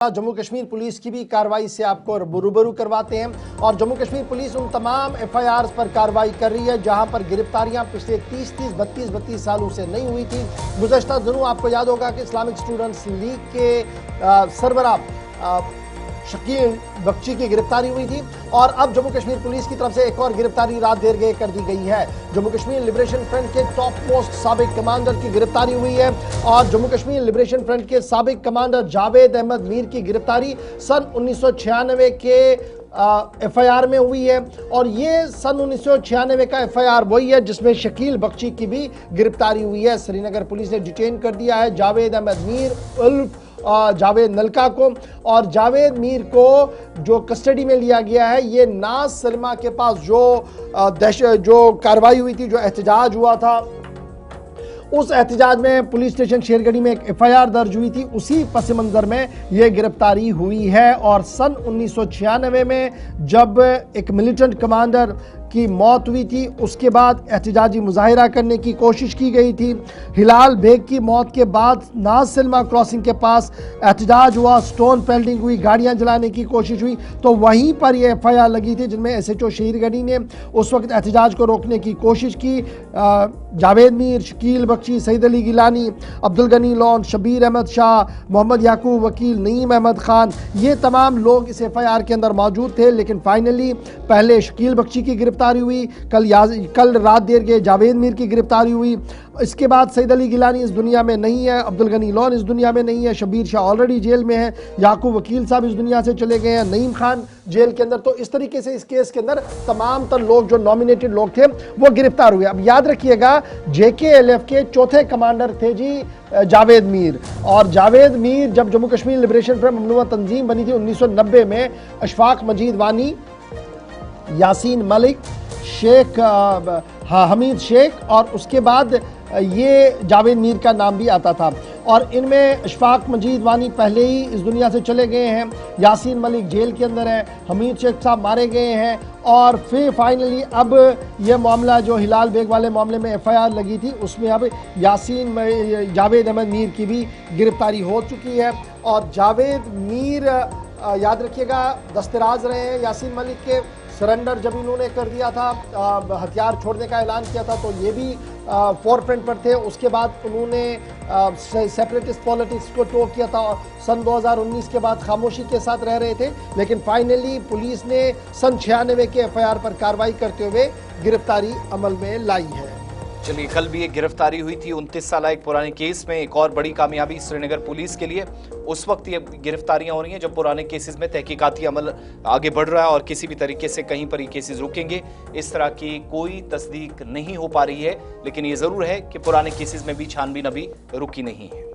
Jammu Kashmir police की भी कार्रवाई से आपको रूबरू करवाते हैं और जम्मू कश्मीर पुलिस उन तमाम एफआईआर पर कार्रवाई कर रही है जहां पर गिरफ्तारियां पिछले 30, 32 सालों से नहीं हुई थी। गुज़श्ता दिनों आपको याद होगा कि इस्लामिक स्टूडेंट्स लीग के सरबराह शकील बख्शी की गिरफ्तारी हुई थी और अब जम्मू कश्मीर पुलिस की तरफ से एक और गिरफ्तारी रात देर गए कर दी गई है। जम्मू कश्मीर लिबरेशन फ्रंट के टॉप मोस्ट साबिक कमांडर की गिरफ्तारी हुई है और जम्मू कश्मीर लिबरेशन फ्रंट के साबिक कमांडर जावेद अहमद मीर की गिरफ्तारी सन 1996 के एफआईआर में हुई है और ये सन 1996 का एफआईआर वही है जिसमें शकील बख्शी की भी गिरफ्तारी हुई है। श्रीनगर पुलिस ने डिटेन कर दिया है जावेद अहमद मीर उल्फ जावेद नलका को और जावेद मीर को जो कस्टडी में लिया गया है ये नाज सलमा के पास जो कार्रवाई हुई थी, जो एहतजाज हुआ था, उस एहतजाज में पुलिस स्टेशन शेरगढ़ी में एक एफआईआर दर्ज हुई थी, उसी पस मंज़र में यह गिरफ्तारी हुई है। और सन 1996 में जब एक मिलिटेंट कमांडर की मौत हुई थी उसके बाद एहतजाजी मुजाहिरा करने की कोशिश की गई थी। हिलाल बेग की मौत के बाद नाज सलमा क्रॉसिंग के पास एहतजाज हुआ, स्टोन पेल्टिंग हुई, गाड़ियां जलाने की कोशिश हुई, तो वहीं पर यह एफआईआर लगी थी जिनमें एसएचओ शेरगढ़ी ने उस वक्त एहतजाज को रोकने की कोशिश की। जावेद मीर, शकील बख्शी, सईद अली गिलानी, अब्दुल गनी लॉन, शबीर अहमद शाह, मोहम्मद याकूब वकील, नईम अहमद खान, ये तमाम लोग इस एफआईआर के अंदर मौजूद थे। लेकिन फाइनली पहले शकील बख्शी की गिरफ्तारी हुई, कल रात देर के जावेद मीर की गिरफ्तारी हुई। इसके बाद सईद अली गिलानी इस दुनिया में नहीं है, अब्दुल गनी लॉन इस दुनिया में नहीं है, शबीर शाह ऑलरेडी जेल में है, याकूब वकील साहब इस दुनिया से चले गए हैं, नईम खान जेल के अंदर। तो इस तरीके से इस केस के अंदर तमाम तर लोग जो नॉमिनेटेड लोग थे वो गिरफ्तार हुए। अब याद रखिएगा JKLF के चौथे कमांडर थे जी जावेद मीर और जावेद मीर जब जम्मू कश्मीर लिबरेशन फ्रंट ममनुआ तंजीम बनी थी 1990 में, अशफाक मजीद वानी, यासीन मलिक, शेख हमीद शेख और उसके बाद ये जावेद मीर का नाम भी आता था और इनमें अशफाक मजीद वानी पहले ही इस दुनिया से चले गए हैं, यासीन मलिक जेल के अंदर है, हमीद शेख साहब मारे गए हैं और फिर फाइनली अब यह मामला जो हिलाल बेग वाले मामले में एफआईआर लगी थी उसमें अब जावेद अहमद मीर की भी गिरफ्तारी हो चुकी है। और जावेद मीर याद रखिएगा दस्तराज रहे हैं यासीन मलिक के। सरेंडर जब इन्होंने कर दिया था, हथियार छोड़ने का ऐलान किया था, तो ये भी फोरफ्रंट पर थे। उसके बाद उन्होंने सेपरेटिस्ट पॉलिटिक्स को टो किया था। सन 2019 के बाद खामोशी के साथ रह रहे थे, लेकिन फाइनली पुलिस ने सन 96 के एफआईआर पर कार्रवाई करते हुए गिरफ्तारी अमल में लाई है। चलिए, कल भी एक गिरफ्तारी हुई थी 29 साल एक पुराने केस में, एक और बड़ी कामयाबी श्रीनगर पुलिस के लिए। उस वक्त ये गिरफ्तारियां हो रही हैं जब पुराने केसेस में तहकीकाती अमल आगे बढ़ रहा है और किसी भी तरीके से कहीं पर ये केसेस रुकेंगे इस तरह की कोई तस्दीक नहीं हो पा रही है। लेकिन ये जरूर है कि पुराने केसेस में भी छानबीन अभी रुकी नहीं है।